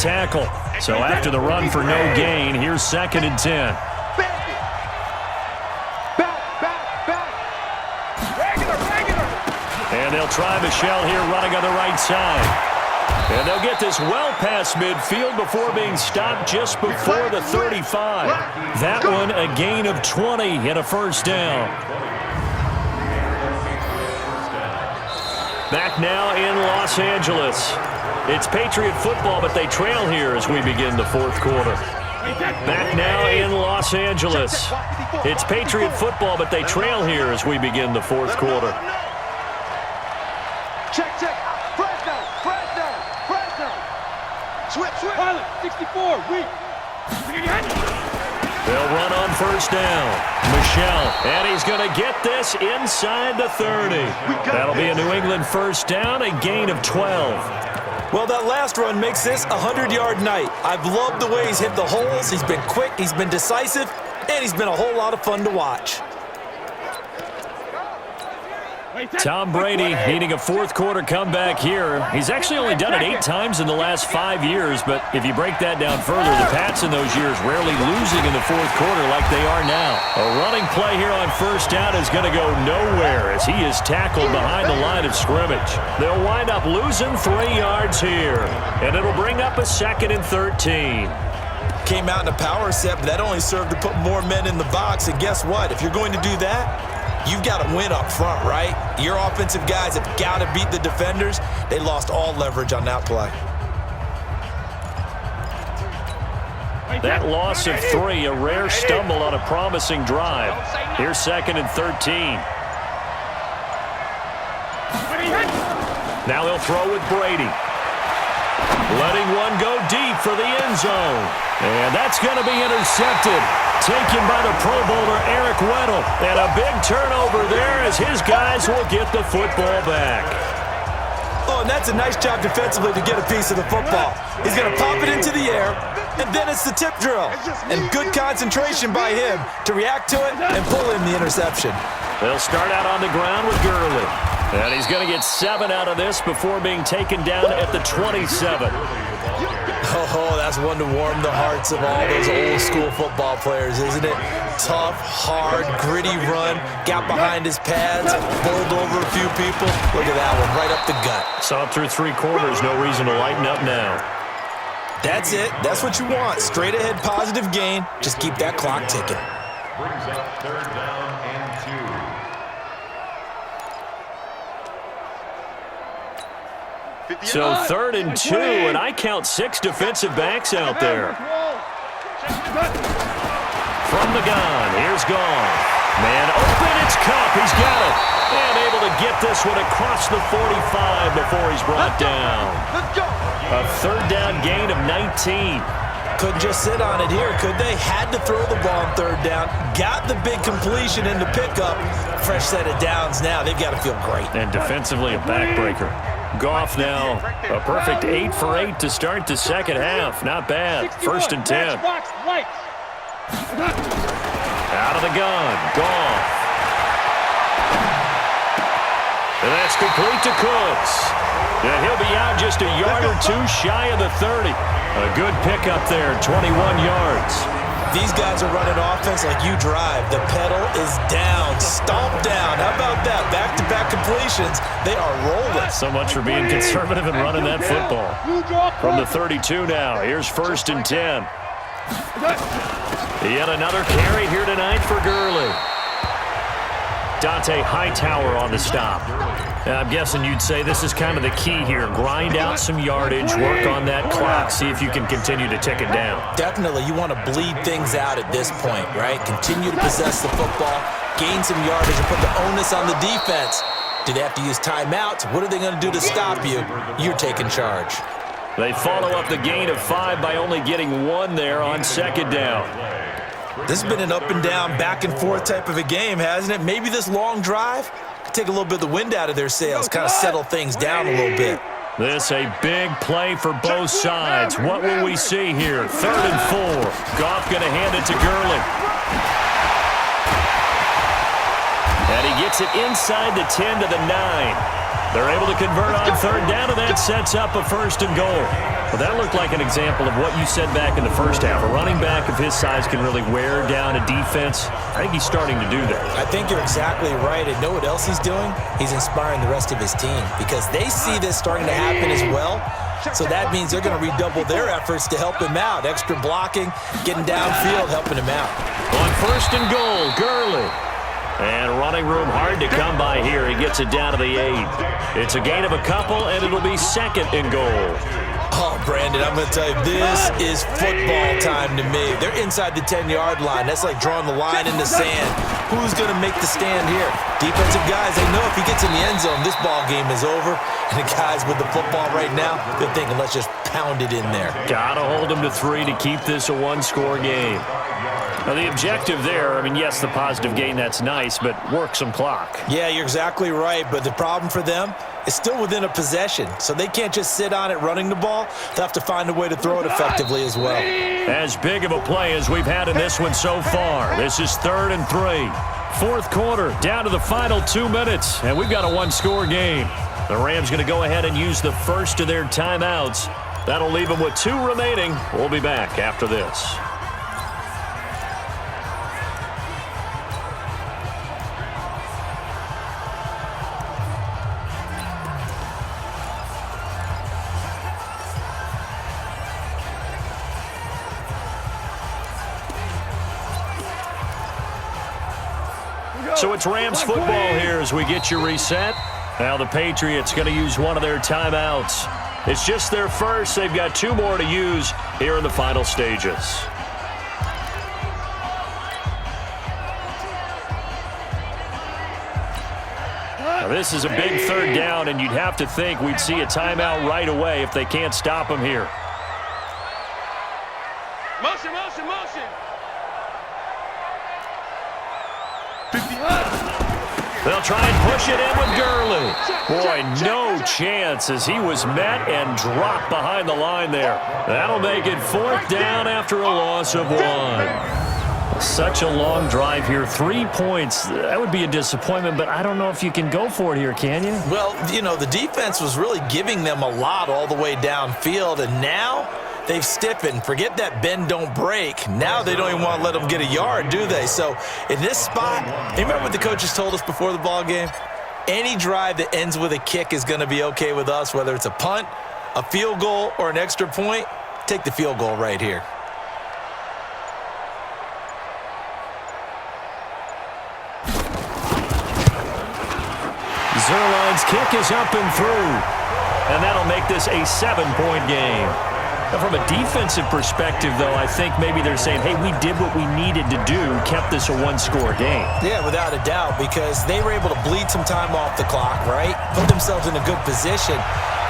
tackle. So after the run for no gain, here's 2nd and 10. And they'll try Michelle here running on the right side. And they'll get this well past midfield before being stopped just before the 35. That one a gain of 20 and a first down. Back now in Los Angeles. It's Patriot football, but they trail here as we begin the 4th quarter. Back now in Los Angeles. It's Patriot football, but they trail here as we begin the 4th quarter. Check. Switch. Pilot, 64, weak. They'll run on first down. Michelle, and he's going to get this inside the 30. That'll be a New England first down, a gain of 12. Well, that last run makes this a 100-yard night. I've loved the way he's hit the holes. He's been quick, he's been decisive, and he's been a whole lot of fun to watch. Tom Brady needing a 4th quarter comeback here. He's actually only done it 8 times in the last 5 years, but if you break that down further, the Pats in those years rarely losing in the 4th quarter like they are now. A running play here on first down is going to go nowhere as he is tackled behind the line of scrimmage. They'll wind up losing 3 yards here, and it'll bring up a 2nd and 13. Came out in a power set, but that only served to put more men in the box, and guess what? If you're going to do that, you've got to win up front, right? Your offensive guys have got to beat the defenders. They lost all leverage on that play. That loss of 3, a rare stumble on a promising drive. Here's 2nd and 13. Now they'll throw with Brady. Letting one go deep for the end zone. And that's going to be intercepted. Taken by the Pro Bowler Eric Weddle. And a big turnover there as his guys will get the football back. Oh, and that's a nice job defensively to get a piece of the football. He's going to pop it into the air, and then it's the tip drill. And good concentration by him to react to it and pull in the interception. They'll start out on the ground with Gurley. And he's going to get 7 out of this before being taken down at the 27. Oh, that's one to warm the hearts of all those old school football players, isn't it? Tough, hard, gritty run, got behind his pads, bowled over a few people. Look at that one, right up the gut. Saw it through 3 quarters, no reason to lighten up now. That's it, that's what you want. Straight ahead positive gain, just keep that clock ticking. Brings up 3rd down and 2. So 3rd and 2, and I count 6 defensive backs out there. From the gun, here's Goff. Man open, it's Cup, he's got it. And able to get this one across the 45 before he's brought down. A 3rd down gain of 19. Couldn't just sit on it here, could they? Had to throw the ball on 3rd down. Got the big completion in the pickup. Fresh set of downs now. They've got to feel great. And defensively, a backbreaker. Goff now, a perfect 8 for 8 to start the 2nd half. Not bad. 1st and 10. Out of the gun, Goff. And that's complete to Cooks. And he'll be out just a yard or 2 shy of the 30. A good pickup there, 21 yards. These guys are running offense like you drive. The pedal is down, stomp down. How about that? Back-to-back completions. They are rolling. So much for being conservative and running that football. From the 32 now, here's 1st and 10. Yet another carry here tonight for Gurley. Dante Hightower on the stop. I'm guessing you'd say this is kind of the key here. Grind out some yardage, work on that clock, see if you can continue to tick it down. Definitely. You want to bleed things out at this point, right? Continue to possess the football, gain some yardage, and put the onus on the defense. Do they have to use timeouts? What are they going to do to stop you? You're taking charge. They follow up the gain of 5 by only getting 1 there on 2nd down. This has been an up and down, back and forth type of a game, hasn't it? Maybe this long drive could take a little bit of the wind out of their sails, kind of settle things down a little bit. This a big play for both sides. What will we see here? 3rd and 4. Goff going to hand it to Gurley. And he gets it inside the 10 to the 9. They're able to convert on 3rd down, and that sets up a 1st and goal. Well, that looked like an example of what you said back in the first half. A running back of his size can really wear down a defense. I think he's starting to do that. I think you're exactly right. And know what else he's doing? He's inspiring the rest of his team because they see this starting to happen as well. So that means they're going to redouble their efforts to help him out. Extra blocking, getting downfield, helping him out. On 1st and goal, Gurley. And running room hard to come by here. He gets it down to the 8. It's a gain of a couple, and it'll be 2nd and goal. Oh, Brandon, I'm going to tell you, this is football time to me. They're inside the 10-yard line. That's like drawing the line in the sand. Who's going to make the stand here? Defensive guys, they know if he gets in the end zone, this ball game is over. And the guys with the football right now, they're thinking, let's just pound it in there. Got to hold him to 3 to keep this a one-score game. Now, the objective there, I mean, yes, the positive gain, that's nice, but work some clock. Yeah, you're exactly right, but the problem for them is still within a possession, so they can't just sit on it running the ball. They'll have to find a way to throw it effectively as well. As big of a play as we've had in this one so far. This is 3rd and 3. 4th quarter, down to the final 2 minutes, and we've got a one-score game. The Rams going to go ahead and use the first of their timeouts. That'll leave them with 2 remaining. We'll be back after this. So it's Rams football here as we get you reset. Now the Patriots going to use one of their timeouts. It's just their first. They've got 2 more to use here in the final stages. Now this is a big 3rd down, and you'd have to think we'd see a timeout right away if they can't stop them here. Motion, motion, motion. They'll try and push it in with Gurley. Boy, no chance as he was met and dropped behind the line there. That'll make it 4th down after a loss of 1. Such a long drive here. 3 points. That would be a disappointment, but I don't know if you can go for it here, can you? Well, you know, the defense was really giving them a lot all the way downfield, and now they've stiffened. Forget that bend, don't break. Now they don't even want to let them get a yard, do they? So in this spot, you remember what the coaches told us before the ball game? Any drive that ends with a kick is going to be okay with us, whether it's a punt, a field goal, or an extra point. Take the field goal right here. Zerline's kick is up and through, and that'll make this a 7-point game. Now, from a defensive perspective, though, I think maybe they're saying, hey, we did what we needed to do, kept this a one-score game. Yeah, without a doubt, because they were able to bleed some time off the clock, right? Put themselves in a good position,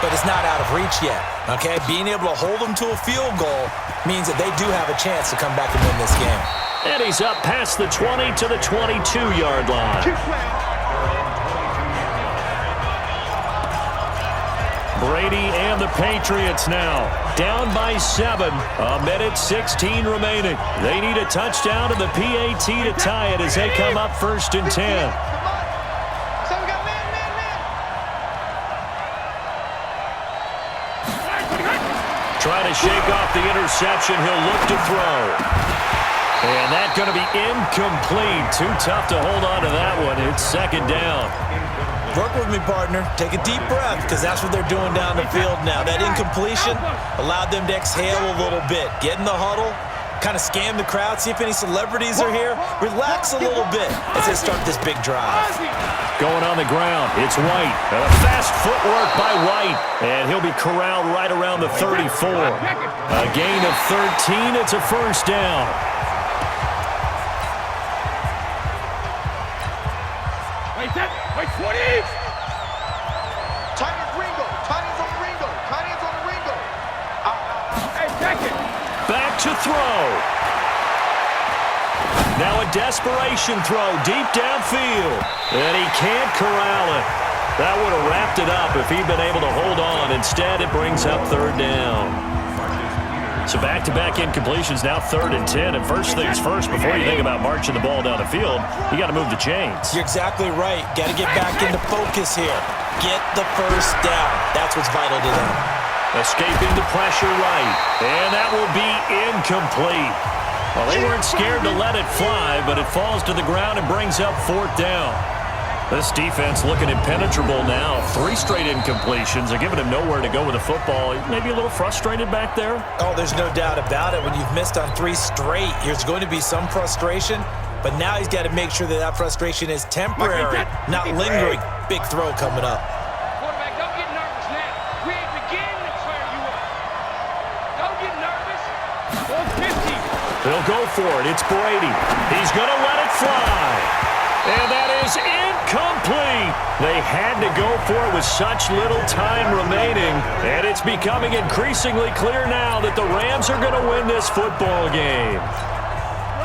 but it's not out of reach yet, okay? Being able to hold them to a field goal means that they do have a chance to come back and win this game. And he's up past the 20 to the 22-yard line. Brady and the Patriots now down by 7. 1:16 remaining. They need a touchdown and the PAT to tie it as they come up 1st and 10. Trying to shake off the interception. He'll look to throw. And that's going to be incomplete. Too tough to hold on to that one. It's 2nd down. Work with me, partner. Take a deep breath, because that's what they're doing down the field now. That incompletion allowed them to exhale a little bit. Get in the huddle, kind of scan the crowd, see if any celebrities are here. Relax a little bit as they start this big drive. Going on the ground, it's White. Fast footwork by White, and he'll be corralled right around the 34. A gain of 13, it's a 1st down. Wait, 20! Tight ends Ringo. Tight ends on Ringo. Tight ends on Ringo. Hey, check it! Back to throw. Now a desperation throw deep downfield. And he can't corral it. That would have wrapped it up if he'd been able to hold on. Instead, it brings up 3rd down. So back-to-back incompletions, now 3rd and 10. And first things first, before you think about marching the ball down the field, you got to move the chains. You're exactly right. Got to get back into focus here. Get the 1st down. That's what's vital to them. Escaping the pressure right. And that will be incomplete. Well, they weren't scared to let it fly, but it falls to the ground and brings up 4th down. This defense looking impenetrable now. 3 straight incompletions. They're giving him nowhere to go with the football. Maybe a little frustrated back there. Oh, there's no doubt about it. When you've missed on 3 straight, there's going to be some frustration. But now he's got to make sure that that frustration is temporary, not lingering. Big throw coming up. Quarterback, don't get nervous now. We ain't beginning to fire you up. Don't get nervous. 450. They'll go for it. It's Brady. He's going to let it fly. And that is incomplete. They had to go for it with such little time remaining. And it's becoming increasingly clear now that the Rams are going to win this football game.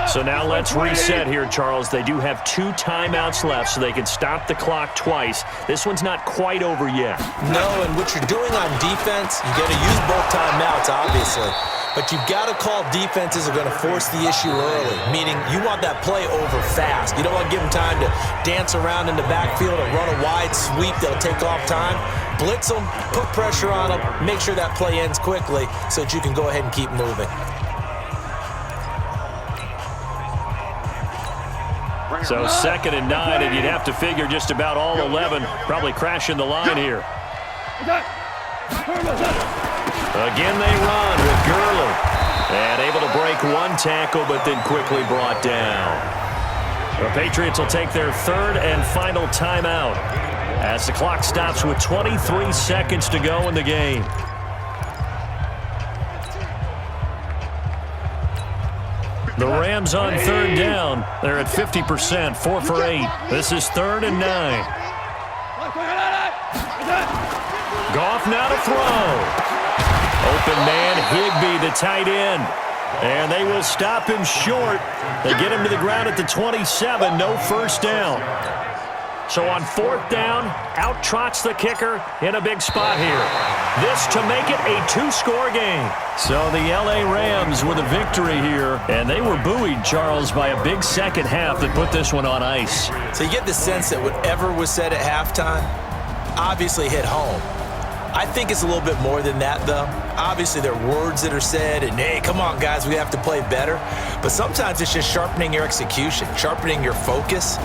So now let's reset here, Charles. They do have 2 timeouts left, so they can stop the clock twice. This one's not quite over yet. No, and what you're doing on defense, you got to use both timeouts, obviously. But you've got to call defenses are going to force the issue early, meaning you want that play over fast. You don't want to give them time to dance around in the backfield or run a wide sweep that'll take off time. Blitz them, put pressure on them, make sure that play ends quickly so that you can go ahead and keep moving. So 2nd and 9, and you'd have to figure just about all 11 probably crashing the line here. Again, they run with Gurley. And able to break 1 tackle, but then quickly brought down. The Patriots will take their 3rd and final timeout as the clock stops with 23 seconds to go in the game. The Rams on 3rd down. They're at 50%, 4 for 8. This is 3rd and 9. Goff now to throw. Open man, Higbee, the tight end. And they will stop him short. They get him to the ground at the 27, no first down. So on 4th down, out trots the kicker in a big spot here. This to make it a 2-score game. So the L.A. Rams with a victory here, and they were buoyed, Charles, by a big second half that put this one on ice. So you get the sense that whatever was said at halftime obviously hit home. I think it's a little bit more than that, though. Obviously, there are words that are said, and, hey, come on, guys, we have to play better. But sometimes it's just sharpening your execution, sharpening your focus,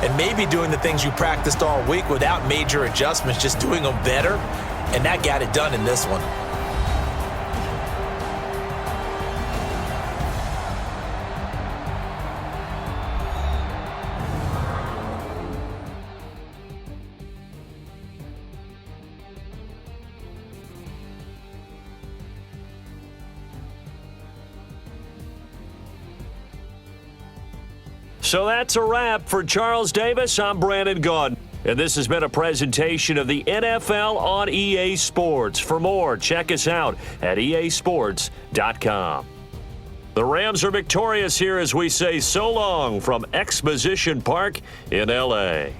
and maybe doing the things you practiced all week without major adjustments, just doing them better, and that got it done in this one. So that's a wrap for Charles Davis. I'm Brandon Gaudin. And this has been a presentation of the NFL on EA Sports. For more, check us out at easports.com. The Rams are victorious here as we say so long from Exposition Park in L.A.